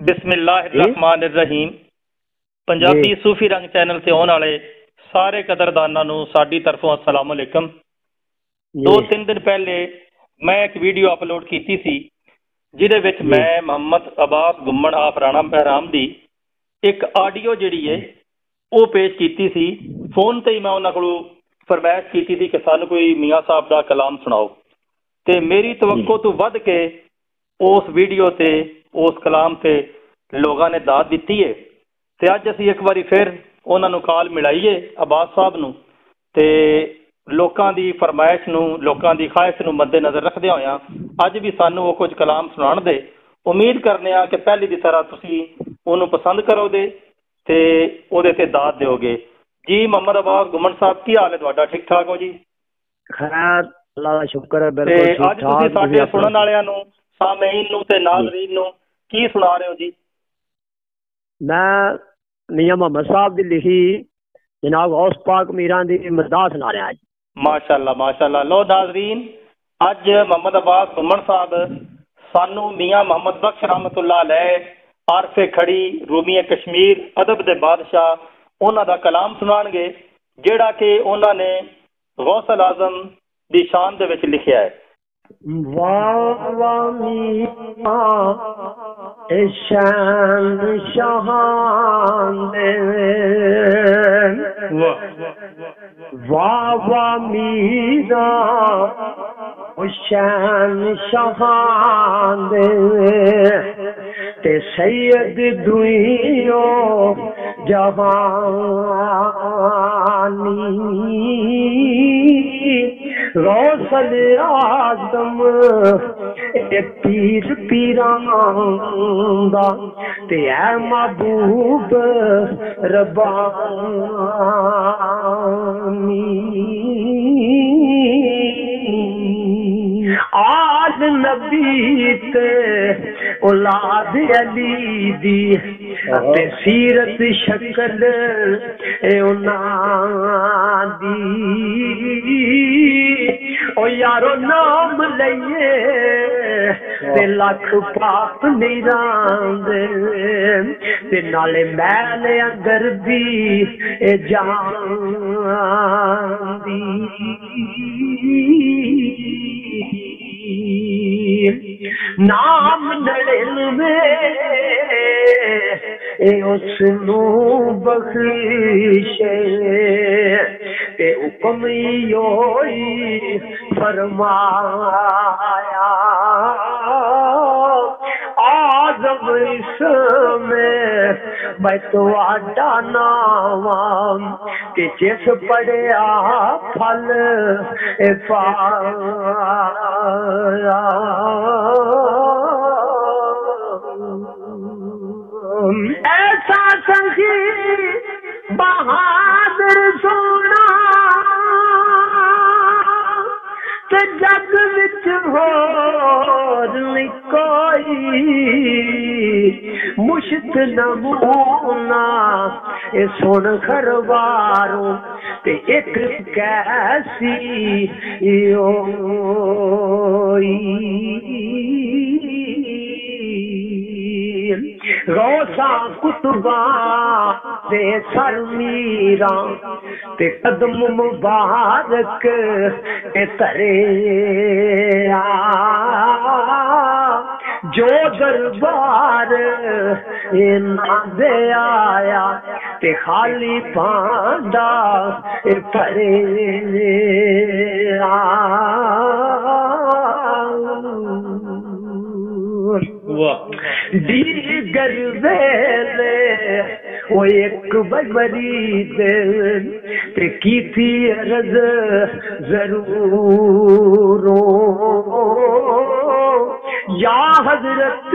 बिस्मिल्लाहिर्रहमानिर्रहीम। पंजाबी सूफी रंग चैनल से आने वाले सारे कदरदाना साडी तरफों अस्सलाम वालेकुम। 2-3 दिन पहले मैं एक वीडियो अपलोड की थी जिहदे विच मैं मोहम्मद अब्बास गुम्मन आप राणा बहराम दी एक आडियो जिहड़ी है वो पेश की सी। फोन ते ही मैं उन्हां कोलों फरमाइश की थी कि सानू कोई मियाँ साहब का कलाम सुनाओ, तो मेरी तवक्को तो वध के उस वीडियो से उस कलाम से लोगों ने दाद दी है। तो अज असी एक बार फिर उन्होंने कॉल मिलाईए अब्बास साहब नूं ते लोगों की फरमाइश नूं लोगों की ख्वाहिश नूं मद्देनज़र रखदे होया अज भी सानू वो कुछ कलाम सुनाण दे। उम्मीद करने कि पहली की तरह तुसीं उहनूं पसंद करोगे ते उहदे ते दाद दोगे। जी मोहम्मद अब्बास गुम्मन साहब की हाल है तुहाडा? ठीक ठाक हो जी? खैर अल्लाह दा शुक्र है बिल्कुल ठीक ठाक। तुसीं साडे सुनन वालियां नूं सामीन नूं ते नाज़रीन नूं की सुना रहे हो जी? मैं मियाँ मोहम्मद साहब की लिखी जनाब गौस पाक मीरां दी मदाह सुना रहा जी। माशाअल्लाह माशाअल्लाह। लो नाज़रीन, अज मोहम्मद अब्बास गुम्मन साहब सानू मियाँ मोहम्मद बख्श रहमतुल्लाह अलैह आरफे खड़ी रूमी कश्मीर अदब दे बादशाह उन्हां दा कलाम सुनाणगे जिहड़ा कि उन्होंने गौसल आजम दी शान दे विच लिखिया है। शान शहान वाह वाह मीरा शान शहान ते सैयद दुइयो जहानी गौसल आजम पीर पीरांदा ते ऐ महबूब रब्बानी आल नबी ते औलाद अली दी ते सीरत शक्ल उन्हां दी ओ यारो नाम लइए ते लख पाप निरांदे ते नाले मैल अंदर दी जान दी नाम नड़िनवे उसनू बख्शे ते हुक्म योई फरमाया आज़म इसमें मैं तो आडा नाम कि जिस पढ़िया फल पाया ऐसा संगी बहादुर सोना ते जग विच होर कोई मुश्त नमूना ए सुन खरवारों ते एक कैसी रोसा कुतुबा दे सर मीरा ते कदम मुबारक ते तरे जो दरबार ना दे आया ते खाली पांडा परे दीगर वेले वो एक बरीद ते की थी अर्ज जरूर या हजरत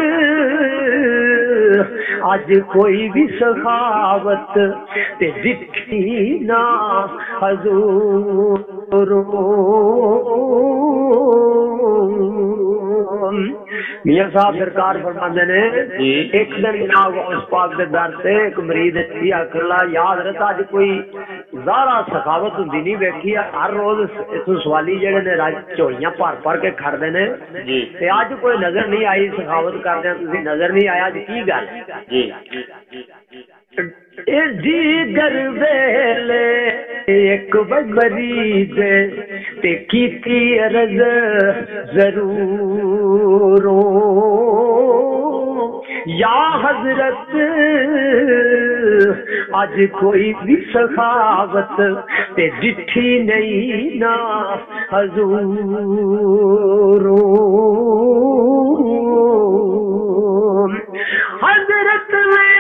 आज कोई भी सखावत ते दिखी ना हजूर मियां साहब सरकार फरमाते ने एक दिन जनाब उस पाक दे दर से एक मरीद आखला याद रखा अज कोई ज़ारा सखावत होंदी नहीं वेखी। हर रोज इथों सवाली जेडे ने झोलियां भर भर के खड़दे ने ते अज कोई नजर नहीं आई सखावत करदे तुसीं नजर नहीं आया। अज की गल दीगर वेले एक मरीज ते कीती अर्ज जरूर या हजरत आज कोई भी सखावत ते डिठी नहीं ना हजूर। हजरत ने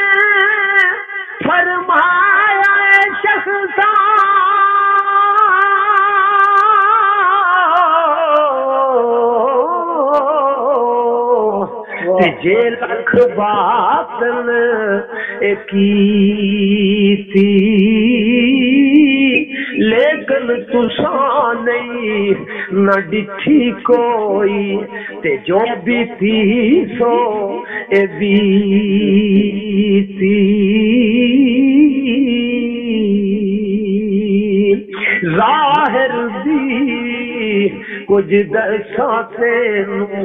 फरमाया शख्सा जे लख बातन की थी लेकिन तुसा नहीं न डिठी कोई ते जो भी थी सो ए बीती। जाहिर दी कुछ दसा तेनू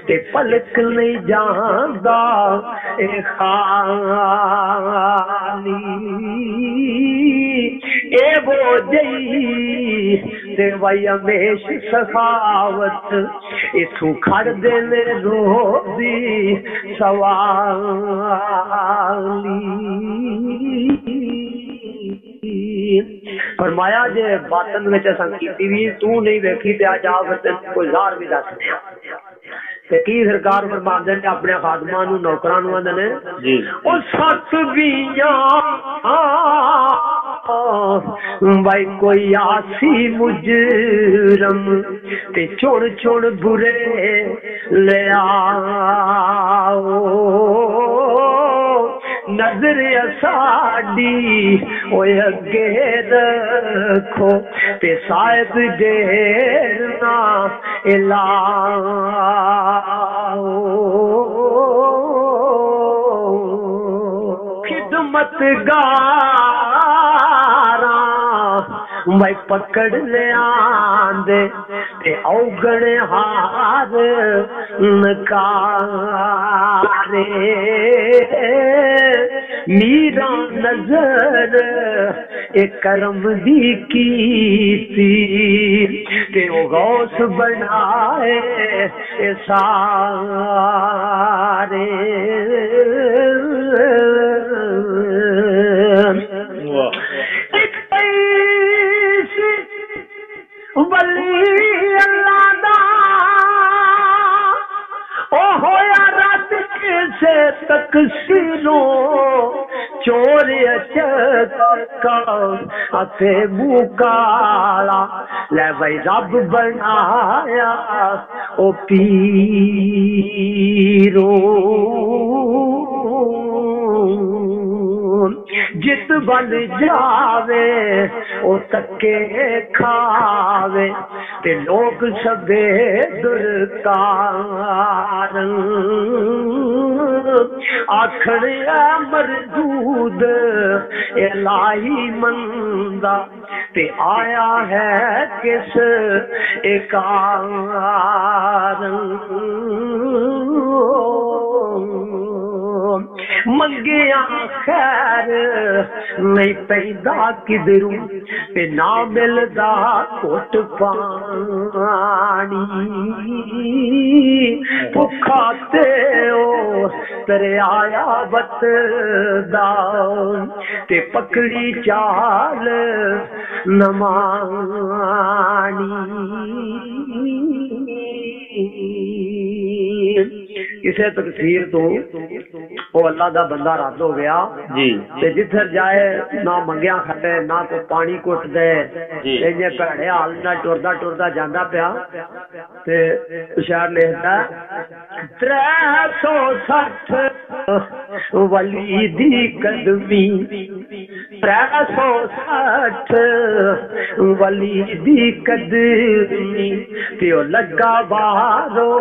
ते पलक नहीं जांदा ए खाली ए वो जई ते वही हमेश सखावत इथू खड़ देने रोदी सवाली। फरमाया जे बातन में कीती भी तू नहीं वेखी ते अज आप कोई जार भी दस ते की सरकार फरमांदे ने अपने खादमां नूं नौकरां नूं आंदे ने ओ सत बीया भाई कोई आसी मुजरम ते चुन चुन बुरे ले आओ नजर साडी ओए अगे रखो ते शायद देर ना इलाओ। खिदमत गारा मैं पकड़ ले आंदे ते औगणे हार नकारे मीरा नजर एक करम दी कीती ते ओ गौस बनाए ए सारे। वली अल्लाह दा ओ होया रात से तकसीरों चोर चक्का अते मुकाला ले भाई रब बनाया ओ पीरो। जित बन जावे ओ तके खावे ते लोग सबे दुरकार आखड़ मरदूद इलाही मंदा ते आया है किस एकार। मंगिया खैर नहीं पैदा किधरू ते ना मिलदा घुट पानी भुखा ते ओ तेरे आया बतदा ते पकड़ी चाल नमानी। किसे तकसीर तो वो अल्लाह दा बंदा रद्द हो गया जी ते जिधर जाए ना मंगिया खाते ना को पानी कुट दे इन्ने भैड़े हाल ना टुरदा टुरदा जांदा पिया ते शायर लिखदा 360 वली दी कदमी 360 वली दी कदमी ते ओ लगा बारो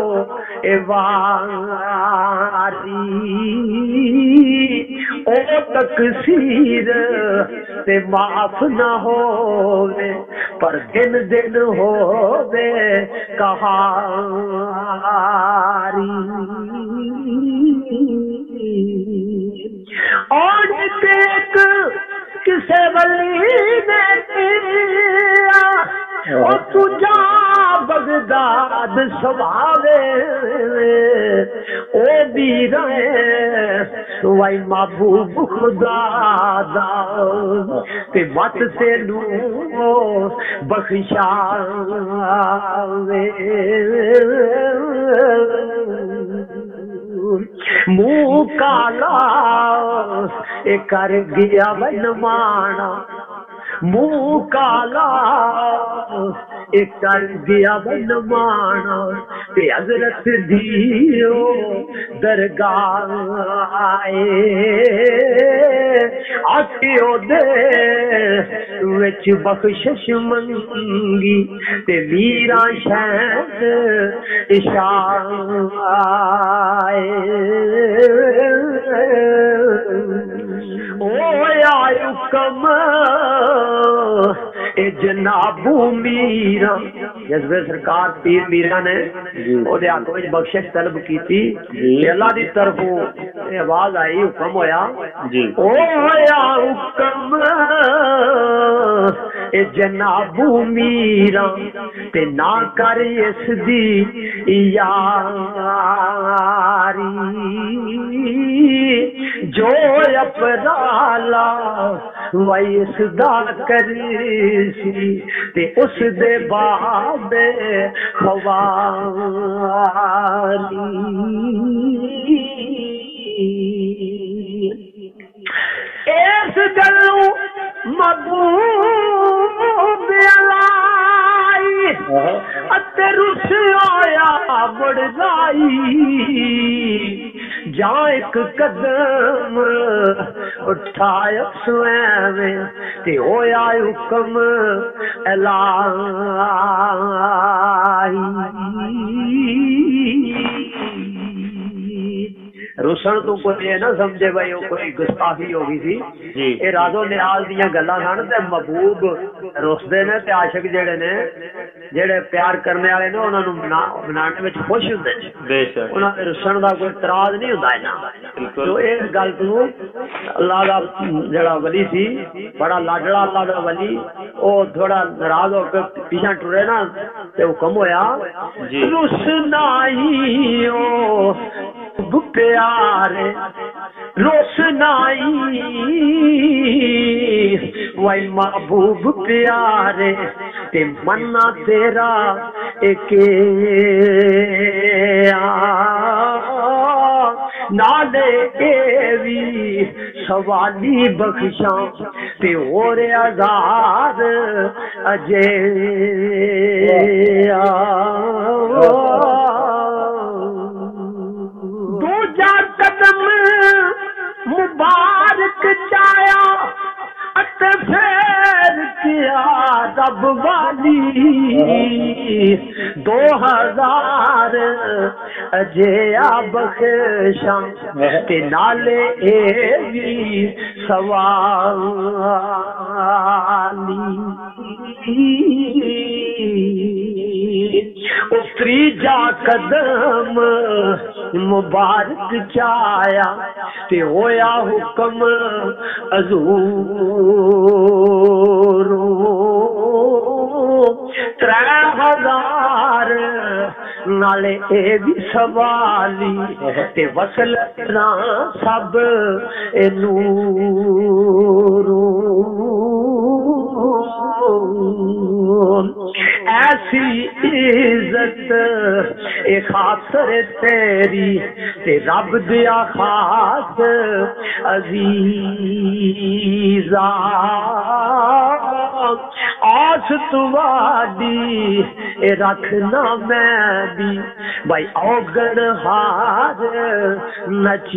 वारी ओ तकसीर ते माफ न होवे पर दिन दिन होवे कहारी और एक किसे वली ने दिया ओ तुझा बगदाद सवावे ओ बीरा वाई महबूब खुदा दा ते मत तेनू बख्शावे मुँह काला ए कर गया वन माना मुँह काला एक कर गया वन माना ते हजरत दियो दरगाह आए आखियो दे विच बख्शिश मंगी ते वीरा शहद इशाए ओ आयु कम ए जनाबू मीरा जज्बे सरकार पीर मीरा ने ओदे हाथ विच बख्शिश तलब की थी अल्लाह दी तरफों आवाज आई हुक्म होया ओ आया हुक्म ए जनाबू मीरा ते ना कर इस दी यारी जो अपराला वैस दा करी ते उस दे बाबे खवारी इस गलू महबूब अलाई अते रुस आया बड़ाई जा एक कदम उठाया स्वयं ते होया हुक्म अलाई रुसन तू कोई ना समझे भाई वो कोई गुस्ताखी हो गई थी ये राजो निहाल दियां गल्लां सन ते महबूब रुसदे ने ते आशिक जेड़े ने जेड़े प्यार करने वाले ने उन्हां नूं मनाने विच खुश हुंदे ने बेशक उन्हां दे रुसन दा कोई तराज नहीं हुंदा इना तो इस गल तू अल्लाह दा जेड़ा वली सी बड़ा लाडला अल्लाह दा वली ओ थोड़ा नाराज होकर पीछे टुरे ना ते हुक्म होया रुसनाई ओ प्यारे रोशनाई वही महबूब प्यारे ते मन्ना तेरा एक नाले एवी सवाली बख्शा ते और आजाद अजे दूजा कदम मुबारक चाया अते फेर किया रब वाली 2000 अजया बख्शा ते नाले ए भी सवाली त्रीजा कदम मुबारक चाया ते होया हुक्म हजूर 3000 नाले ए भी सवाली ते वसल सब ए नूर ऐसी इज्जत ए खातर तेरी ते रब दिया खास अजीजा आस तुवादी ए रखना मैं भी भाई औगण हार नचीजा